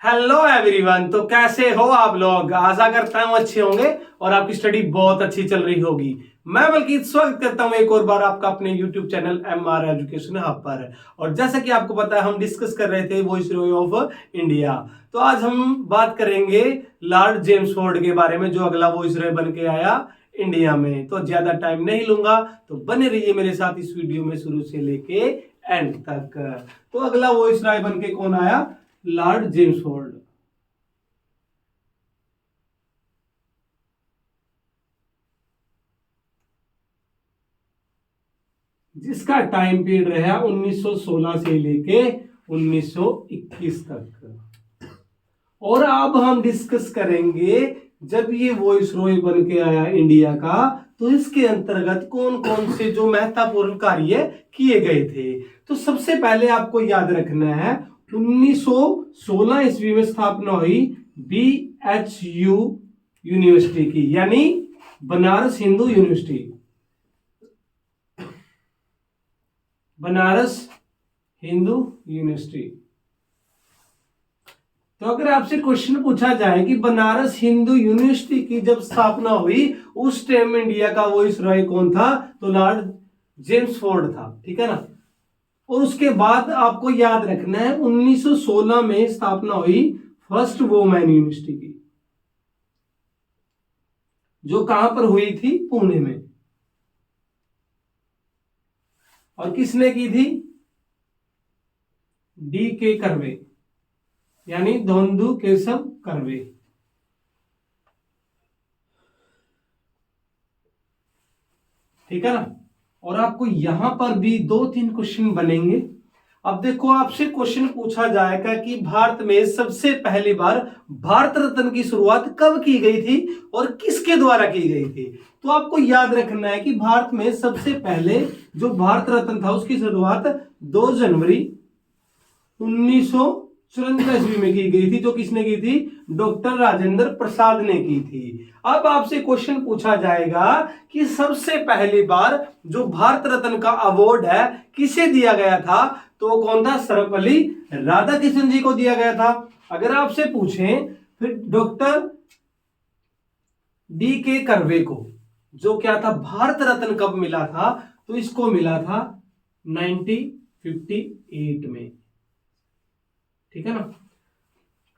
Hello everyone. तो कैसे हो आप लोग? आशा करता हूं अच्छे होंगे और आपकी स्टडी बहुत अच्छी चल रही होगी। मैं बल्कि स्वागत करता हूं एक और बार आपका अपने YouTube channel MR education hub पर। और जैसा कि आपको पता है, हम डिस्कस कर रहे थे वॉइसरॉय ऑफ इंडिया। तो आज हम बात करेंगे लॉर्ड जेम्स फोर्ड के बारे में, जो अगला वॉइसरॉय बन के आया इंडिया में। तो ज्यादा टाइम नहीं लूंगा, तो बने रहिए मेरे साथ इस वीडियो में शुरू से लेके एंड तक। तो अगला वॉइसरॉय बन के कौन आया? Lord James Ford. जिसका टाइम पीरियड रहा 1916 से लेके 1921 तक। और अब हम डिस्कस करेंगे जब ये वॉइसरॉय बन के आया इंडिया का, तो इसके अंतर्गत कौन कौन से जो महत्वपूर्ण कार्य किए गए थे। तो सबसे पहले आपको याद रखना है 1916 ईस्वी में स्थापना हुई BHU यूनिवर्सिटी की, यानी बनारस हिंदू यूनिवर्सिटी। बनारस हिंदू यूनिवर्सिटी। तो अगर आपसे क्वेश्चन पूछा जाए कि बनारस हिंदू यूनिवर्सिटी की जब स्थापना हुई उस टाइम इंडिया का वॉइसरॉय कौन था, तो लॉर्ड जेम्स फोर्ड था। ठीक है ना। और उसके बाद आपको याद रखना है 1916 में स्थापना हुई फर्स्ट वुमेन यूनिवर्सिटी की, जो कहां पर हुई थी? पुणे में। और किसने की थी? DK कर्वे, यानी धोंदू केशव कर्वे। ठीक है ना। और आपको यहां पर भी 2-3 क्वेश्चन बनेंगे। अब देखो, आपसे क्वेश्चन पूछा जाएगा कि भारत में सबसे पहली बार भारत रत्न की शुरुआत कब की गई थी और किसके द्वारा की गई थी। तो आपको याद रखना है कि भारत में सबसे पहले जो भारत रत्न था उसकी शुरुआत 2 जनवरी 1954 ईस्वी में की गई थी। जो किसने की थी? डॉक्टर राजेंद्र प्रसाद ने की थी। अब आपसे क्वेश्चन पूछा जाएगा कि सबसे पहली बार जो भारत रत्न का अवार्ड है किसे दिया गया था, तो कौन था? सर्वपल्ली राधाकृष्णन जी को दिया गया था। अगर आपसे पूछें फिर डॉक्टर DK कर्वे को, जो क्या था, भारत रत्न कब मिला था, तो इसको मिला था 1958 में। ठीक है ना।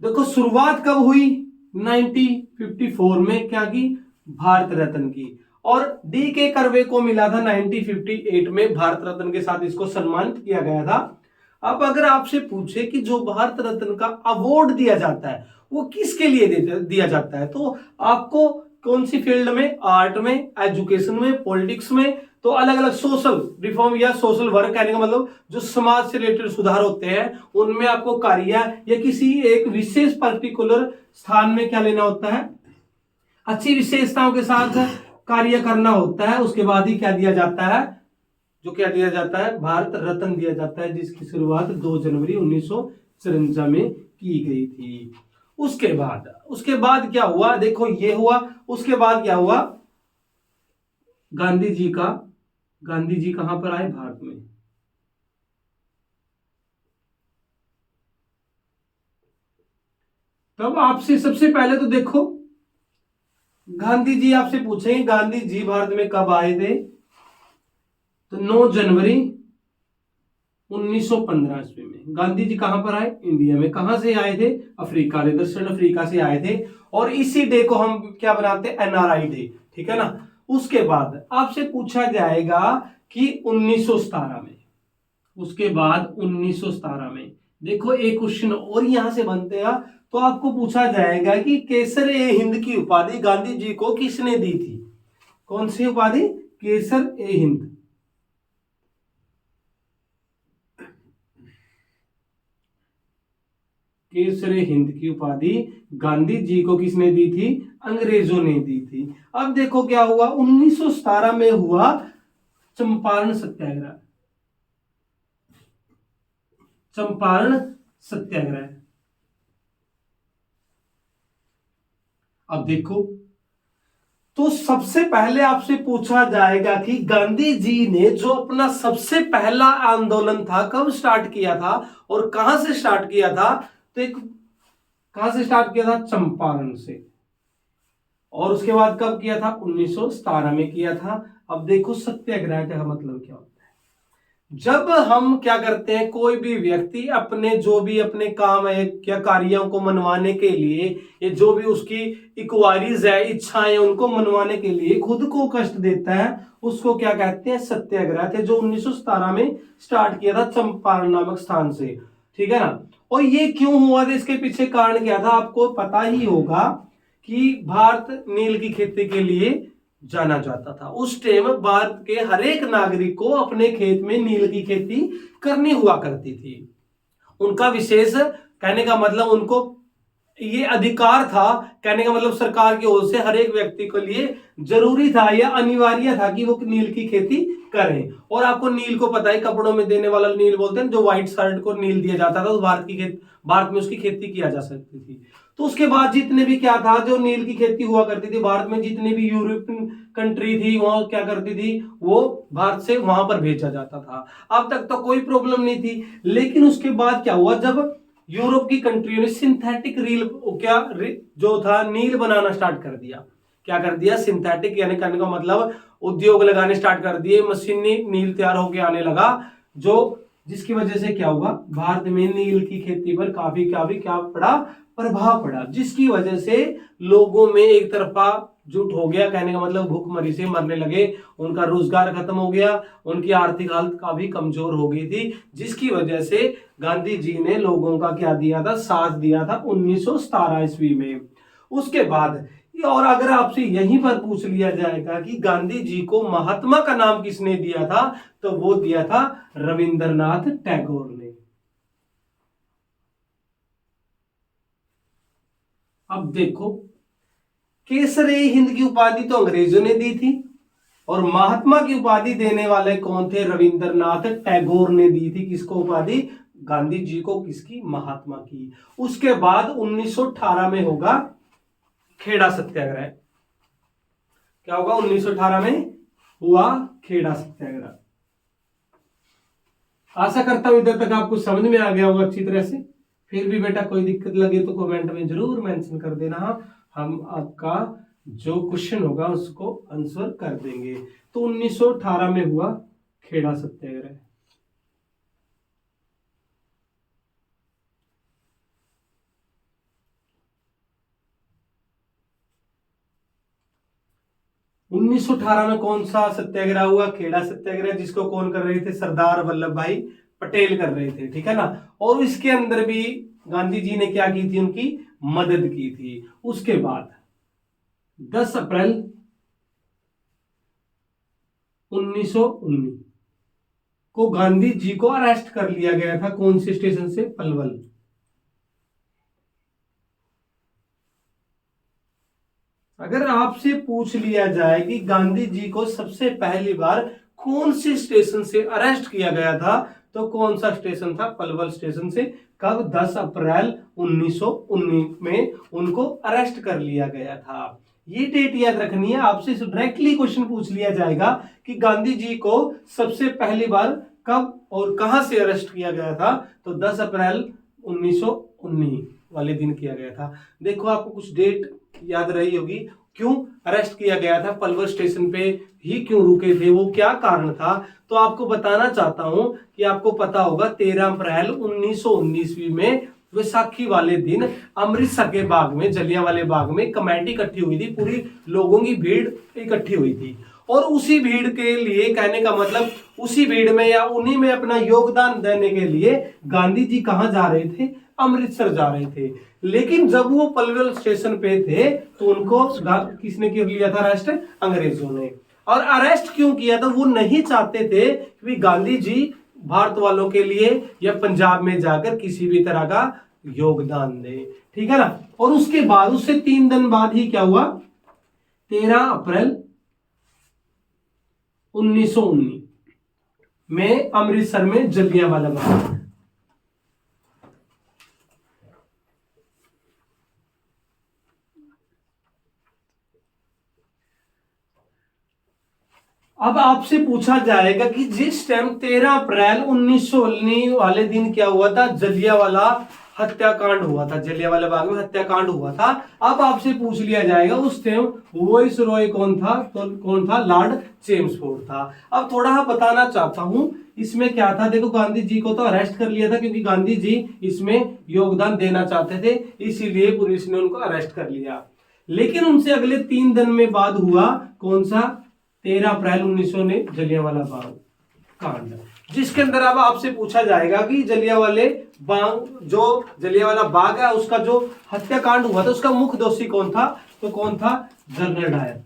देखो, शुरुआत कब हुई? 1954 में क्या की? भारत रत्न की। और DK कर्वे को मिला था 1958 में, भारत रत्न के साथ इसको सम्मानित किया गया था। अब अगर आपसे पूछे कि जो भारत रत्न का अवार्ड दिया जाता है वो किसके लिए दिया जाता है, तो आपको कौन सी फील्ड में? आर्ट में, एजुकेशन में, पॉलिटिक्स में, तो अलग अलग सोशल रिफॉर्म या सोशल वर्क कहने का मतलब जो समाज से रिलेटेड सुधार होते हैं उनमें आपको कार्य या किसी एक विशेष पर्टिकुलर स्थान में क्या लेना होता है? अच्छी विशेषताओं के साथ कार्य करना होता है। उसके बाद ही क्या दिया जाता है? जो क्या दिया जाता है? भारत रत्न दिया जाता है, जिसकी शुरुआत 2 जनवरी 1954 में की गई थी। उसके बाद क्या हुआ? देखो, ये हुआ। उसके बाद क्या हुआ? गांधी जी कहां पर आए? भारत में। तब आपसे सबसे पहले तो देखो, गांधी जी आपसे पूछेंगे गांधी जी भारत में कब आए थे, तो 9 जनवरी 1915 ईस्वी में। गांधी जी कहां पर आए? इंडिया में। कहां से आए थे? अफ्रीका से, दक्षिण अफ्रीका से आए थे। और इसी डे को हम क्या बनाते हैं? NRI day. ठीक है ना। उसके बाद आपसे पूछा जाएगा कि 1917 में, उसके बाद 1917 में देखो एक क्वेश्चन और यहां से बनते हैं। तो आपको पूछा जाएगा कि केसर ए हिंद की उपाधि गांधी जी को किसने दी थी? कौन सी उपाधि? केसर ए हिंद। केसर ए हिंद की उपाधि गांधी जी को किसने दी थी? अंग्रेजों ने दी थी। अब देखो क्या हुआ, 1917 में हुआ चंपारण सत्याग्रह। चंपारण सत्याग्रह। अब देखो, तो सबसे पहले आपसे पूछा जाएगा कि गांधी जी ने जो अपना सबसे पहला आंदोलन था कब स्टार्ट किया था और कहां से स्टार्ट किया था। तो एक कहां से स्टार्ट किया था? चंपारण से। और उसके बाद कब किया था? 1917 में किया था। अब देखो सत्याग्रह का मतलब क्या होता है। जब हम क्या करते हैं, कोई भी व्यक्ति अपने जो भी अपने काम है या कार्यों को मनवाने के लिए, ये जो भी उसकी इक्वायरीज है, इच्छाएं, उनको मनवाने के लिए खुद को कष्ट देता है, उसको क्या कहते हैं? सत्याग्रह थे, जो 1917 में स्टार्ट किया था चंपारण नामक स्थान से। ठीक है ना। और ये क्यों हुआ था, इसके पीछे कारण क्या था, आपको पता ही होगा कि भारत नील की खेती के लिए जाना जाता था। उस टाइम भारत के हर एक नागरिक को अपने खेत में नील की खेती करनी हुआ करती थी। उनका विशेष, कहने का मतलब उनको ये अधिकार था, कहने का मतलब सरकार की ओर से हर एक व्यक्ति के लिए जरूरी था या अनिवार्य था कि वो नील की खेती करें। और आपको नील को पता है, कपड़ों में देने वाला नील बोलते हैं, जो व्हाइट शर्ट को नील दिया जाता था, तो भारत में उसकी खेती किया जा सकती थी। तो उसके बाद जितने भी क्या था, जो नील की खेती हुआ करती थी भारत में, जितने भी यूरोपियन कंट्री थी वहां क्या करती थी, वो भारत से वहां पर भेजा जाता था। अब तक तो कोई प्रॉब्लम नहीं थी। लेकिन उसके बाद क्या हुआ, जब यूरोप की कंट्रियों ने सिंथेटिक जो था नील बनाना स्टार्ट कर दिया। क्या कर दिया? सिंथेटिक, यानी कहने का मतलब उद्योग लगाने स्टार्ट कर दिए, मशीनी नील तैयार होकर आने लगा, जो जिसकी वजह से क्या हुआ, भारत में नील की खेती पर काफी क्या पड़ा, प्रभाव पड़ा, जिसकी वजह से लोगों में एक तरफा जुट हो गया, कहने का मतलब भूखमरी से मरने लगे, उनका रोजगार खत्म हो गया, उनकी आर्थिक हालत काफी कमजोर हो गई थी, जिसकी वजह से गांधी जी ने लोगों का क्या दिया था, साथ दिया था 1917 ईस्वी में। उसके बाद, और अगर आपसे यहीं पर पूछ लिया जाएगा कि गांधी जी को महात्मा का नाम किसने दिया था, तो वो दिया था रविंद्रनाथ टैगोर ने। अब देखो, केसरे हिंद की उपाधि तो अंग्रेजों ने दी थी, और महात्मा की उपाधि देने वाले कौन थे? रविंद्रनाथ टैगोर ने दी थी। किसको उपाधि? गांधी जी को। किसकी? महात्मा की। उसके बाद 1918 में होगा खेड़ा सत्याग्रह। क्या होगा? 1918 में हुआ खेड़ा सत्याग्रह। आशा करता हूं इधर तक आपको समझ में आ गया होगा अच्छी तरह से। फिर भी बेटा कोई दिक्कत लगे तो कमेंट में जरूर मेंशन कर देना, हम आपका जो क्वेश्चन होगा उसको आंसर कर देंगे। तो 1918 में हुआ खेड़ा सत्याग्रह। उन्नीस सौ 18 में कौन सा सत्याग्रह हुआ? खेड़ा सत्याग्रह, जिसको कौन कर रहे थे? सरदार वल्लभ भाई पटेल कर रहे थे। ठीक है ना। और इसके अंदर भी गांधी जी ने क्या की थी? उनकी मदद की थी। उसके बाद 10 अप्रैल 1919 को गांधी जी को अरेस्ट कर लिया गया था। कौन से स्टेशन से? पलवल। अगर आपसे पूछ लिया जाए कि गांधी जी को सबसे पहली बार कौन से स्टेशन से अरेस्ट किया गया था, तो कौन सा स्टेशन था? पलवल स्टेशन से। कब? 10 अप्रैल 1919 में उनको अरेस्ट कर लिया गया था। ये डेट याद रखनी है। आपसे डायरेक्टली क्वेश्चन पूछ लिया जाएगा कि गांधी जी को सबसे पहली बार कब और कहां से अरेस्ट किया गया था, तो 10 अप्रैल 1919 वाले दिन किया गया था। देखो, आपको कुछ डेट याद रही होगी, क्यों अरेस्ट किया गया था, पलवल स्टेशन पे ही क्यों रुके थे, वो क्या कारण था। तो आपको बताना चाहता हूं कि आपको पता होगा 13 अप्रैल 1919 में वैसाखी वाले दिन अमृतसर के बाग में, जलियांवाले बाग में कमेटी इकट्ठी हुई थी, पूरी लोगों की भीड़ इकट्ठी हुई थी। और उसी भीड़ के लिए, कहने का मतलब उसी भीड़ में या उन्हीं में अपना योगदान देने के लिए गांधी जी कहां जा रहे थे? अमृतसर जा रहे थे। लेकिन जब वो पलवल स्टेशन पे थे तो उनको किसने कर लिया था अरेस्ट? अंग्रेजों ने। और अरेस्ट क्यों किया था? वो नहीं चाहते थे कि गांधी जी भारत वालों के लिए या पंजाब में जाकर किसी भी तरह का योगदान दे। ठीक है ना। और उसके बाद, उससे 3 दिन बाद ही क्या हुआ? 13 अप्रैल 1919 में अमृतसर में जलियांवाला बाग। अब आपसे पूछा जाएगा कि जिस टाइम 13 अप्रैल 1919 वाले दिन क्या हुआ था? जलियांवाला हत्याकांड हुआ था, जलियांवाला बाग में हत्याकांड हुआ था। अब आपसे पूछ लिया जाएगा उस टाइम वाइसरॉय कौन था, तो कौन था, लॉर्ड चेम्सफोर्ड था। अब थोड़ा बताना चाहता हूं इसमें क्या था। देखो गांधी जी को तो अरेस्ट कर लिया था क्योंकि गांधी जी इसमें योगदान देना चाहते थे, इसीलिए पुलिस ने उनको अरेस्ट कर लिया। लेकिन उनसे अगले 3 दिन में बाद हुआ कौन सा, 13 अप्रैल 1900 ने जलियांवाला बाग कांड, जिसके अंदर अब आपसे पूछा जाएगा कि जलियांवाले बाग, जो जलियांवाला बाग है उसका जो हत्याकांड हुआ था उसका मुख्य दोषी कौन था, तो कौन था, जनरल डायर।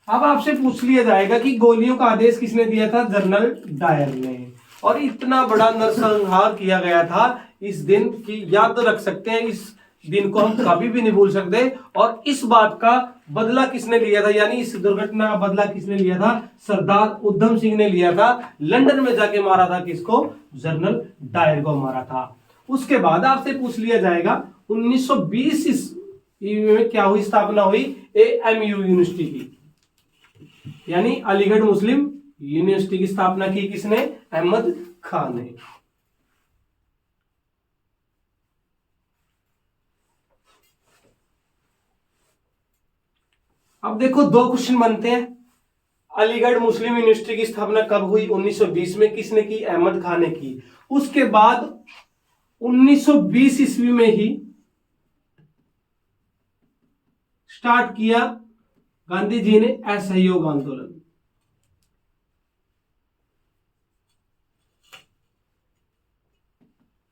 अब आपसे पूछ लिया जाएगा कि गोलियों का आदेश किसने दिया था, जनरल डायर ने। और इतना बड़ा नरसंहार किया गया था इस दिन की, याद तो रख सकते हैं, इस दिन को हम कभी भी नहीं भूल सकते। और इस बात का बदला किसने लिया था, यानी इस दुर्घटना का बदला किसने लिया था, सरदार उधम सिंह ने लिया था। लंदन में जाके मारा था किसको, जनरल डायर को मारा था। उसके बाद आपसे पूछ लिया जाएगा 1920 ईस्वी में क्या हुई, स्थापना हुई AMU यूनिवर्सिटी की, यानी अलीगढ़ मुस्लिम यूनिवर्सिटी की स्थापना की किसने, अहमद खान ने। अब देखो 2 क्वेश्चन बनते हैं। अलीगढ़ मुस्लिम यूनिवर्सिटी की स्थापना कब हुई, 1920 में, किसने की, अहमद खान ने की। उसके बाद 1920 ईस्वी में ही स्टार्ट किया गांधी जी ने असहयोग आंदोलन।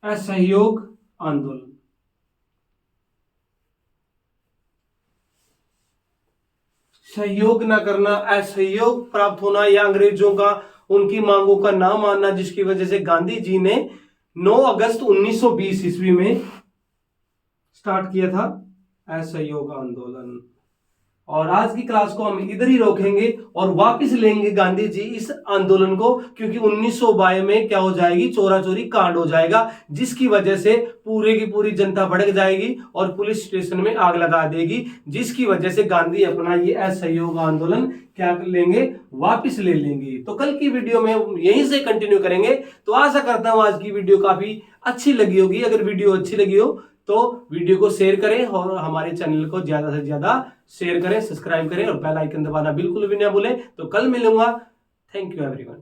असहयोग आंदोलन, सहयोग ना करना, असहयोग प्राप्त होना, या अंग्रेजों का उनकी मांगों का ना मानना, जिसकी वजह से गांधी जी ने 9 अगस्त 1920 ईस्वी में स्टार्ट किया था असहयोग आंदोलन। और आज की क्लास को हम इधर ही रोकेंगे और वापस लेंगे गांधी जी इस आंदोलन को, क्योंकि 1922 में क्या हो जाएगी, चोरा चोरी कांड हो जाएगा, जिसकी वजह से पूरे की पूरी जनता भड़क जाएगी और पुलिस स्टेशन में आग लगा देगी, जिसकी वजह से गांधी अपना ये असहयोग आंदोलन क्या कर लेंगे, वापस ले लेंगे। तो कल की वीडियो में यहीं से कंटिन्यू करेंगे। तो आशा करता हूं आज की वीडियो काफी अच्छी लगी होगी। अगर वीडियो अच्छी लगी हो तो वीडियो को शेयर करें और हमारे चैनल को ज्यादा से ज्यादा शेयर करें, सब्सक्राइब करें और बेल आइकन दबाना बिल्कुल भी ना भूलें। तो कल मिलूंगा। Thank you everyone.